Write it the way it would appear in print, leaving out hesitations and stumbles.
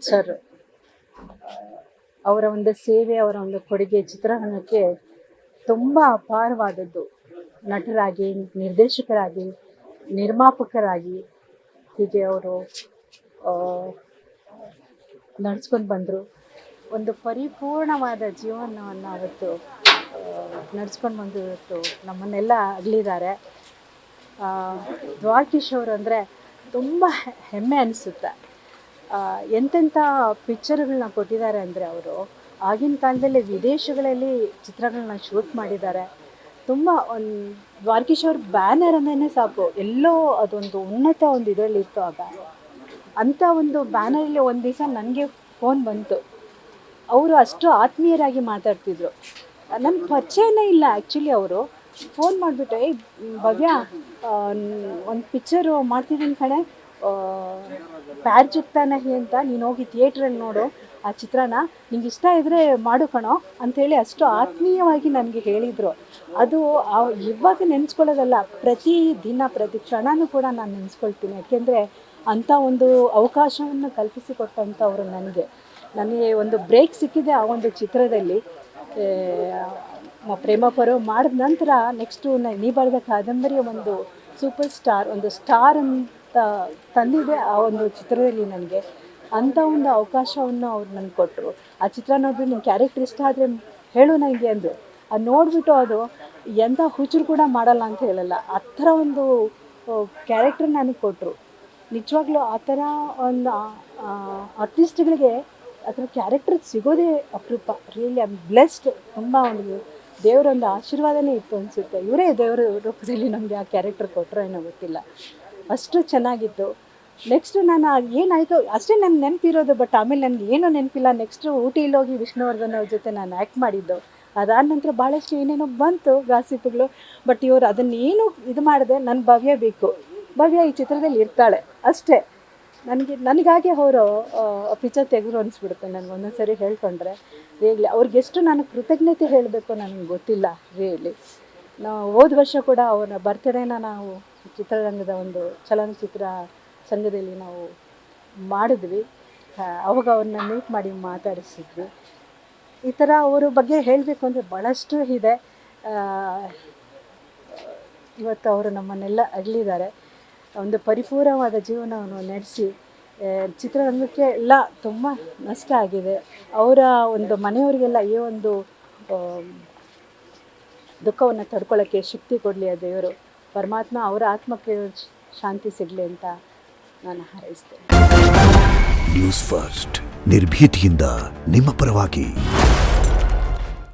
Sir ಅವರ ಒಂದು ಸೇವೆ, ಅವರ ಒಂದು ಕೊಡುಗೆ ಚಿತ್ರರಂಗಕ್ಕೆ ತುಂಬ ಅಪಾರವಾದದ್ದು. ನಟರಾಗಿ, ನಿರ್ದೇಶಕರಾಗಿ, ನಿರ್ಮಾಪಕರಾಗಿ ಹೀಗೆ ಅವರು ನಡೆಸ್ಕೊಂಡು ಬಂದರು. ಒಂದು ಪರಿಪೂರ್ಣವಾದ ಜೀವನವನ್ನು ಅವತ್ತು ನಡೆಸ್ಕೊಂಡು ಬಂದು ಇವತ್ತು ನಮ್ಮನ್ನೆಲ್ಲ ಅಗಲಿದ್ದಾರೆ. ದ್ವಾರಕೀಶ್ ಅವರು ಅಂದರೆ ತುಂಬ ಹೆಮ್ಮೆ ಅನಿಸುತ್ತೆ. ಎಂತೆಂಥ ಪಿಕ್ಚರ್ಗಳನ್ನ ಕೊಟ್ಟಿದ್ದಾರೆ ಅಂದರೆ ಅವರು ಆಗಿನ ಕಾಲದಲ್ಲಿ ವಿದೇಶಗಳಲ್ಲಿ ಚಿತ್ರಗಳನ್ನ ಶೂಟ್ ಮಾಡಿದ್ದಾರೆ. ತುಂಬ ದ್ವಾರಕೀಶ್ ಅವ್ರ ಬ್ಯಾನರ್ ಅಂದೇ ಸಾಕು, ಎಲ್ಲೋ ಅದೊಂದು ಉನ್ನತ ಒಂದು ಇದರಲ್ಲಿ ಇತ್ತು ಆಗ. ಅಂಥ ಒಂದು ಬ್ಯಾನರಲ್ಲಿ ಒಂದು ದಿವಸ ನನಗೆ ಫೋನ್ ಬಂತು. ಅವರು ಅಷ್ಟು ಆತ್ಮೀಯರಾಗಿ ಮಾತಾಡ್ತಿದ್ರು. ನನ್ನ ಪರಿಚಯನೇ ಇಲ್ಲ ಆ್ಯಕ್ಚುಲಿ. ಅವರು ಫೋನ್ ಮಾಡಿಬಿಟ್ಟು, ಭವ್ಯ ಒಂದು ಪಿಕ್ಚರು ಮಾಡ್ತಿದ್ದೀನಿ ಕಣೆ, ಪ್ಯಾರ್ ಜುಗ್ತಾ ನಹಿ ಅಂತ, ನೀನು ಹೋಗಿ ಥಿಯೇಟ್ರಲ್ಲಿ ನೋಡು ಆ ಚಿತ್ರನ, ನಿಂಗೆ ಇಷ್ಟ ಇದ್ದರೆ ಮಾಡು ಕಣೋ ಅಂಥೇಳಿ ಅಷ್ಟು ಆತ್ಮೀಯವಾಗಿ ನನಗೆ ಹೇಳಿದರು. ಅದು ಇವಾಗ ನೆನೆಸ್ಕೊಳ್ಳೋದಲ್ಲ, ಪ್ರತಿ ದಿನ ಪ್ರತಿ ಕ್ಷಣವೂ ಕೂಡ ನಾನು ನೆನೆಸ್ಕೊಳ್ತೀನಿ. ಯಾಕೆಂದರೆ ಅಂಥ ಒಂದು ಅವಕಾಶವನ್ನು ಕಲ್ಪಿಸಿಕೊಟ್ಟಂಥವ್ರು ನನಗೆ ಒಂದು ಬ್ರೇಕ್ ಸಿಕ್ಕಿದೆ ಆ ಒಂದು ಚಿತ್ರದಲ್ಲಿ. ಪ್ರೇಮ ಪರ್ವ ಮಾಡಿದ ನಂತರ ನೆಕ್ಸ್ಟು ನೀ ಬರೆದ ಕಾದಂಬರಿಯ ಒಂದು ಸೂಪರ್ ಸ್ಟಾರ್, ಒಂದು ಸ್ಟಾರ್ ಅಂತ ತಂದಿದೆ ಆ ಒಂದು ಚಿತ್ರದಲ್ಲಿ ನನಗೆ. ಅಂಥ ಒಂದು ಅವಕಾಶವನ್ನು ಅವ್ರು ನನಗೆ ಕೊಟ್ಟರು. ಆ ಚಿತ್ರ ನೋಡಿಬಿಟ್ಟು ನಿನ್ನ ಕ್ಯಾರೆಕ್ಟರ್ ಇಷ್ಟ ಆದರೆ ಹೇಳು ನನಗೆ ಅಂದರು. ಅದು ನೋಡಿಬಿಟ್ಟು ಅದು ಎಂಥ ಹುಚ್ಚರು ಕೂಡ ಮಾಡಲ್ಲ ಅಂತ ಹೇಳಲ್ಲ, ಆ ಥರ ಒಂದು ಕ್ಯಾರೆಕ್ಟರ್ ನನಗೆ ಕೊಟ್ಟರು. ನಿಜವಾಗ್ಲೂ ಆ ಥರ ಒಂದು ಆರ್ಟಿಸ್ಟ್ಗಳಿಗೆ ಆ ಥರ ಕ್ಯಾರೆಕ್ಟರ್ ಸಿಗೋದೇ ಅಪರೂಪ. Really I am blessed. ತುಂಬ ಒಂದು ದೇವರೊಂದು ಆಶೀರ್ವಾದನೇ ಇತ್ತು ಅನಿಸುತ್ತೆ. ಇವರೇ ದೇವರ ರೂಪದಲ್ಲಿ ನಮಗೆ ಆ ಕ್ಯಾರೆಕ್ಟರ್ ಕೊಟ್ಟರೋ ಏನೋ ಗೊತ್ತಿಲ್ಲ, ಅಷ್ಟು ಚೆನ್ನಾಗಿತ್ತು. ನೆಕ್ಸ್ಟು ನಾನು ಏನಾಯಿತು ಅಷ್ಟೇ ನನಗೆ ನೆನಪಿರೋದು. ಬಟ್ ಆಮೇಲೆ ನನಗೆ ಏನೂ ನೆನಪಿಲ್ಲ. ನೆಕ್ಸ್ಟು ಊಟಿಯಲ್ಲಿ ಹೋಗಿ ವಿಷ್ಣುವರ್ಧನ್ ಅವ್ರ ಜೊತೆ ನಾನು ಆ್ಯಕ್ಟ್ ಮಾಡಿದ್ದು. ಅದಾದ ನಂತರ ಭಾಳಷ್ಟು ಏನೇನೋ ಬಂತು ಗಾಸಿಪ್ಗಳು. ಬಟ್ ಇವರು ಅದನ್ನೇನು ಇದು ಮಾಡಿದೆ, ನನ್ನ ಭವ್ಯ ಬೇಕು, ಭವ್ಯ ಈ ಚಿತ್ರದಲ್ಲಿ ಇರ್ತಾಳೆ ಅಷ್ಟೇ. ನನಗಾಗಿ ಅವರು ಪಿಕ್ಚರ್ ತೆಗೆದ್ರು ಅನಿಸ್ಬಿಡುತ್ತೆ ನನಗೆ ಒಂದೊಂದು ಸರಿ ಹೇಳ್ಕೊಂಡ್ರೆ. ರಿಯಲಿ ಅವ್ರಿಗೆಷ್ಟು ನಾನು ಕೃತಜ್ಞತೆ ಹೇಳಬೇಕು ನನಗೆ ಗೊತ್ತಿಲ್ಲ. ರಿಯಲಿ ನಾವು ಹೋದ ವರ್ಷ ಕೂಡ ಅವರ ಬರ್ತ್ಡೇನ ನಾವು ಚಿತ್ರರಂಗದ ಒಂದು ಚಲನಚಿತ್ರ ಸಂಘದಲ್ಲಿ ನಾವು ಮಾಡಿದ್ವಿ. ಅವಾಗ ಅವ್ರನ್ನ ಮೀಟ್ ಮಾಡಿ ಮಾತಾಡಿಸಿದ್ವಿ. ಈ ಥರ ಅವರ ಬಗ್ಗೆ ಹೇಳಬೇಕು ಅಂದರೆ ಭಾಳಷ್ಟು ಇದೆ. ಇವತ್ತು ಅವರು ನಮ್ಮನ್ನೆಲ್ಲ ಅಗಲಿದ್ದಾರೆ. ಒಂದು ಪರಿಪೂರ್ಣವಾದ ಜೀವನವನ್ನು ನಡೆಸಿ ಚಿತ್ರರಂಗಕ್ಕೆ ಎಲ್ಲ ತುಂಬ ನಷ್ಟ ಆಗಿದೆ. ಅವರ ಒಂದು ಮನೆಯವರಿಗೆಲ್ಲ ಈ ಒಂದು ದುಃಖವನ್ನು ತಡ್ಕೊಳ್ಳೋಕ್ಕೆ ಶಕ್ತಿ ಕೊಡಲಿ ಆ ದೇವರು. ಪರಮಾತ್ಮ ಅವರ ಆತ್ಮಕ್ಕೆ ಶಾಂತಿ ಸಿಗಲಿ ಅಂತ ನಾನು ಹಾರೈಸ್ತೇನೆ. ನ್ಯೂಸ್ ಫಸ್ಟ್, ನಿರ್ಭೀತಿಯಿಂದ ನಿಮ್ಮ ಪರವಾಗಿ.